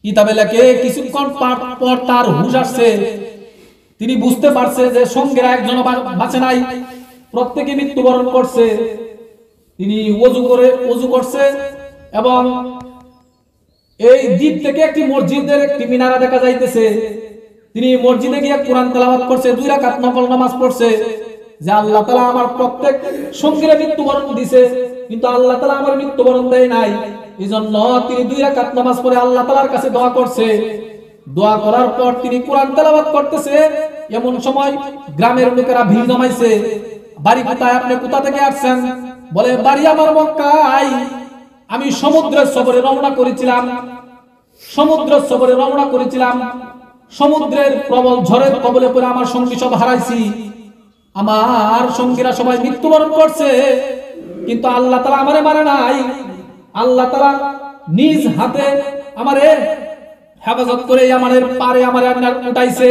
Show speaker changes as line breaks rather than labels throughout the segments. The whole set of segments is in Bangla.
কিতাবে লেখে কিছুক্ষণ পর তার হুঁশ আসছে, তিনি বুঝতে পারছে যে সঙ্গীরা একজন বাঁচে নাই, প্রত্যেকে মৃত্যুবরণ করছে। তিনি ওযু করছে এবং এই দ্বীপ থেকে একটি মসজিদের একটি মিনারা দেখা যাইতেছে। তিনি মসজিদে গিয়ে কোরআন তেলাওয়াত করছে, 2 রাকাত নফল নামাজ পড়ছে যে আল্লাহ তাআলা আমার প্রত্যেক সঙ্গীরা মৃত্যুবরণ দিয়েছে, কিন্তু আল্লাহ তাআলা আমার মৃত্যুবরণ দেয় নাই। এজন্য তিনি 2 রাকাত নামাজ পড়ে আল্লাহ তাআলার কাছে দোয়া করছে। দোয়া করার পর তিনি কোরআন তেলাওয়াত করতেছে। এমন সময় গ্রামের লোকেরা ভিড় জমাইছে। বাড়ি কোথায়? আপনি কোথা থেকে আসছেন? বলে বাড়ি আমার মক্কায়। আমি সমুদ্রের সফরে রওনা করেছিলাম। সমুদ্রের প্রবল ঝড়ের কবলে পড়ে আমার সঙ্গী সব হারাইছি। আমার সঙ্গীরা সবাই মৃত্যুবরণ করছে, কিন্তু আল্লাহ তাআলা আমারে মারে নাই। আল্লাহ তাআলা নিজ হাতে আমারে হেফাজত করে আমাদের পারে আমারে উঠাইছে।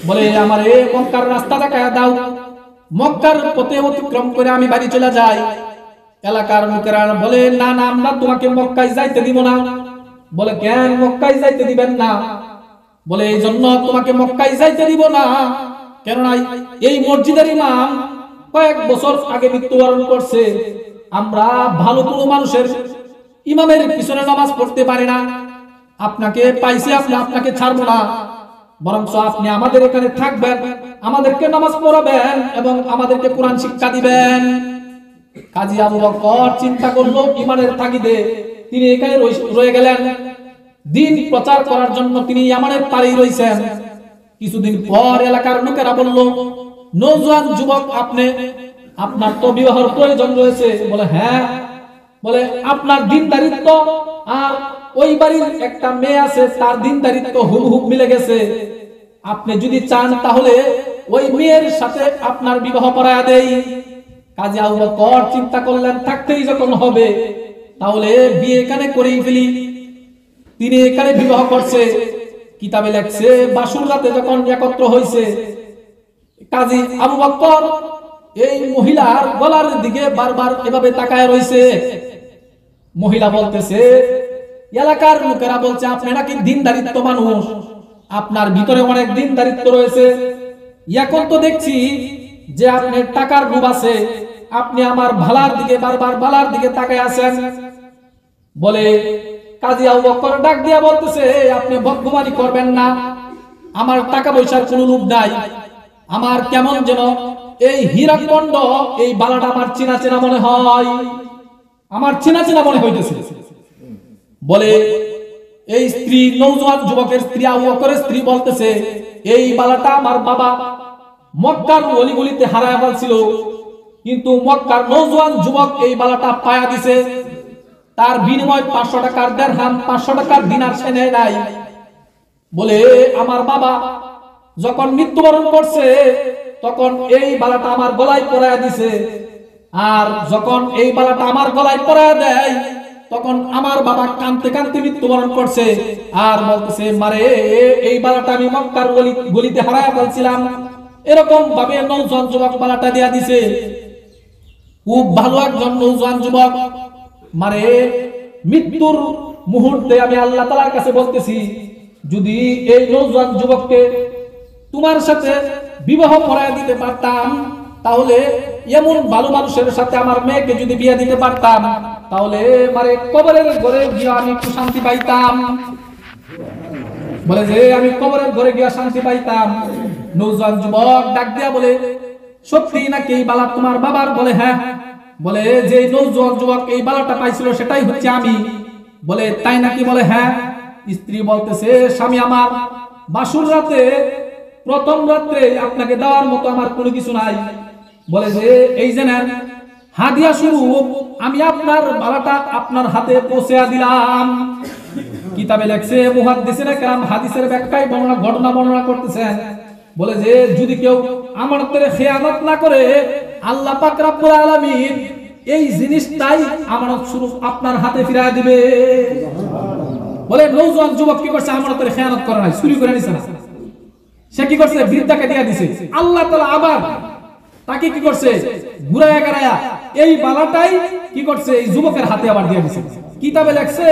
বলে আমারে মক্কার রাস্তা দেখায়া দাও। মক্কার পথে অতিক্রম করে আমি বাড়ি চলে যাই। এলাকার লোকেরা বলে না না, আমরা তোমাকে মক্কায় যাইতে দিব না। বলে কেন মক্কায় যাইতে দিবেন না? বলে এই জন্য তোমাকে মক্কায় যাইতে দিব না, কেননা এই মসজিদের ইমাম কয়েক বছর আগে মৃত্যুবরণ করছে। আমরা ভালো কোনো মানুষের ইমামের পিছনে নামাজ পড়তে পারি না। আপনাকে পাইছি, আপনাকে ছাড়বো না, বরং আপনি আমাদের এখানে থাকবেন, আমাদেরকে নামাজ পড়াবেন এবং আমাদেরকে কোরআন শিক্ষা দিবেন। কাজী আবু বকর চিন্তা করলো, ইমানের তাগিদে তিনি এখানে রয়ে গেলেন। দিন প্রচার করার জন্য তিনি ইয়ামানের পাড়েই রয়েছেন। কিছুদিন পর এলাকার লোকেরা বলল, নওজোয়ান যুবক, আপনার তো বিবাহের প্রয়োজন রয়েছে। বলে হ্যাঁ। বলে আপনার দিনদারিত্ব আর ওই বাড়ির একটা মেয়ে আছে, তার দিনদারিত্ব হুবহু মিলে গেছে। আপনি যদি চান তাহলে ওই মেয়ের সাথে আপনার বিবাহ পড়ায়া দেই। কাজী আবু বকর চিন্তা করলেন, থাকতেই যখন হবে তাহলে বিয়ে এখানে করেই ফেলি। তিনি এখানে বিবাহ করছে। কিতাবে লেখছে বাসুর রাতে যখন একত্র হয়েছে, কাজী আবু বকর এই মহিলার গলার দিকে বারবার এভাবে তাকায় রয়েছে। মহিলা বলতেছে, এলাকার লোকেরা বলছে আপনি নাকি দিনদারিত্ব মানুষ, আপনার ভিতরে অনেক দিনদারিত্ব রয়েছে। এখন তো দেখছি যে আপনার টাকার লোভ আছে, আপনি আমার ভালার দিকে বারবার ভালার দিকে তাকায় আছেন। বলে কাজী আবু বকর ডাক দিয়া বলতেছে, আপনি বদগুমানি করবেন না, আমার টাকা পয়সার কোনো লোভ নাই। আমার কেমন যেন এই হীরাখণ্ড এই বালাটা আমার চেনা চেনা মনে হয়, আমার চেনা চেনা মনে হইতেছে। বলে এই স্ত্রী, নওজোয়ান যুবকের স্ত্রী, আবু বকরের স্ত্রী বলতেছে, এই বালাটা আমার বাবা মক্কার অলিগলিতে হারায় ফেলছিল, কিন্তু মক্কার নওজোয়ান যুবক এই বালাটা পায়া দিছে। তার বিনিময় 500 টাকার দিরহাম, 500 টাকার দিনার সে নেয় নাই। বলে আমার বাবা যখন মৃত্যুবরণ করছে তখন এই বালাটা আমার গলায় পরায়া দিছে, আর যখন এই বালাটা আমার গলায় পরায়া দেয় তখন আমার বাবা কাঁদতে কাঁদতে মৃত্যুবরণ করছে। আর বলতেছে, মারে এই বালাটা আমি মক্কার গলিতে হারায়া ফেলছিলাম। এরকম ভাবে নওজোয়ান যুবক বালাটা দিয়া দিছে। খুব ভালো একজন নওজোয়ান যুবক। মারে মৃত্যুর মুহূর্তে আমি আল্লাহ তাআলার কাছে বলতেছি, যদি এই নওজোয়ান যুবককে তোমার সাথে বিবাহ পড়ায় দিতে পারতাম, তাহলে এমন ভালো মানুষের সাথে আমার মেয়েকে যদি বিয়ে দিতে পারতাম, তাহলে মারে কবরের ঘরে গিয়ে আমি একটু শান্তি পাইতাম। বলে যে আমি কবরের ঘরে গিয়ে শান্তি পাইতাম। নওজোয়ান যুবক ডাক দিয়া বলে, সত্যি নাকি এই বালা তোমার বাবার? বলে হ্যাঁ। বলে যে নওজোয়ান যুবক এই বালাটা পাইছিল সেটাই হচ্ছে আমি। বলে তাই নাকি? বলে হ্যাঁ। স্ত্রী বলতেছে, স্বামী আমার, বাসুর রাতে প্রথম রাত্রে আপনাকে দেওয়ার মতো আমার কোনো কিছু নাই। বলে যে এই যে নেন হাদিয়া স্বরূপ আমি আপনার বালাটা আপনার হাতে পৌঁছে দিলাম। কিতাবে লেখছে মুহাদ্দিসিনে কেরাম হাদিসের ব্যাখ্যায় ঘটনা বর্ণনা করতেছেন। বলে যে যদি কেউ আমানতের খেয়ানত না করে, আল্লাহ পাক রব্বুল আলামিন এই জিনিসটাই আমানত স্বরূপ আপনার হাতে ফিরিয়ে দিবে। বলে নওজোয়ান যুবক কি করছে? আমানতের খেয়ানত করে নাই, চুরি করে নিছে না। সে কি করছে? বৃদ্ধাকে দিয়া দিছে। আল্লাহ তাআলা আবার তাকে কি করছে? ঘুরায়া গাড়ায়া এই বালাটাই কি করছে? এই যুবকের হাতে আবার দিয়ে দিছে। কিতাবে লেখছে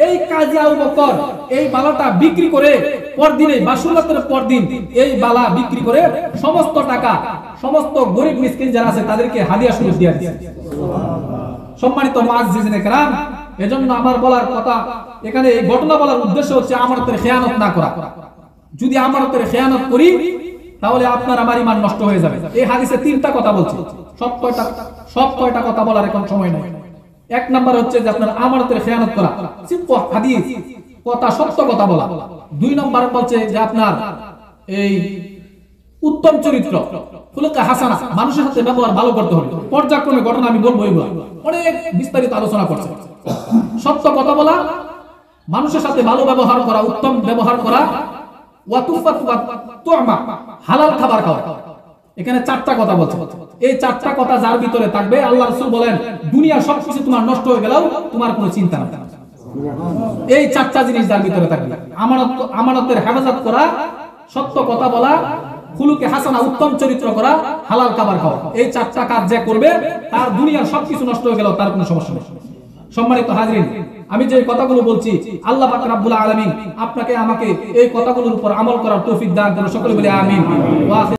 এই কাজী আবু বকর এই বালাটা বিক্রি করে পরদিনে বাসুরাতের পরদিন এই বালা বিক্রি করে সমস্ত টাকা সমস্ত গরিব মিসকিন যারা আছে তাদেরকে হাদিয়া স্বরূপ দিয়ে দিয়েছে। সম্মানিত মুআজ্জিজিনে কেরাম, এজন্য আমার বলার কথা এখানে এই ঘটনা বলার উদ্দেশ্য হচ্ছে আমানতের খেয়ানত না করা। যদি আমানতের খেয়ানত করি তাহলে আপনার আমার ঈমান নষ্ট হয়ে যাবে। এই হাদিসে 3টা কথা বলছে, সব কয়টা কথা বলার এখন সময় নাই। এক নাম্বার হচ্ছে যে আপনার আমানতের খেয়ানত করা, সিম্পল হাদিস, কথা সত্য কথা বলা। 2 নম্বর বলছে যে আপনার এই উত্তম চরিত্র, খুলুকে হাসানা, মানুষের সাথে ব্যবহার ভালো করতে হবে। পর্যায়ক্রমে ঘটনা আমি বলবো, এগুলো অনেক বিস্তারিত আলোচনা করছে। সত্য কথা বলা, মানুষের সাথে ভালো ব্যবহার করা, উত্তম ব্যবহার করা, হালাল খাবার খাওয়া। এখানে 4টা কথা বলছে। এই 4টা কথা যার ভিতরে থাকবে, আল্লাহ রাসূল বলেন দুনিয়ার সবকিছু তোমার নষ্ট হয়ে গেলেও তোমার কোনো চিন্তা নেই। এই 4টা জিনিস যার ভিতরে থাকবে, আমানতের হেফাজত করা, সত্য কথা বলা, খুলুকে হাসানা, উত্তম চরিত্র করা, হালাল খাবার খাওয়া। এই 4টা কাজ যে করবে তার দুনিয়ার সবকিছু নষ্ট হয়ে গেলেও তার কোনো সমস্যা নেই। সম্মানিত হাজরিন, আমি যে কথাগুলো বলছি আল্লাহ পাক রব্বুল আলামিন আপনাকে আমাকে এই কথাগুলোর উপর আমল করার তৌফিক দান করুন। সকলে বলি আমিন।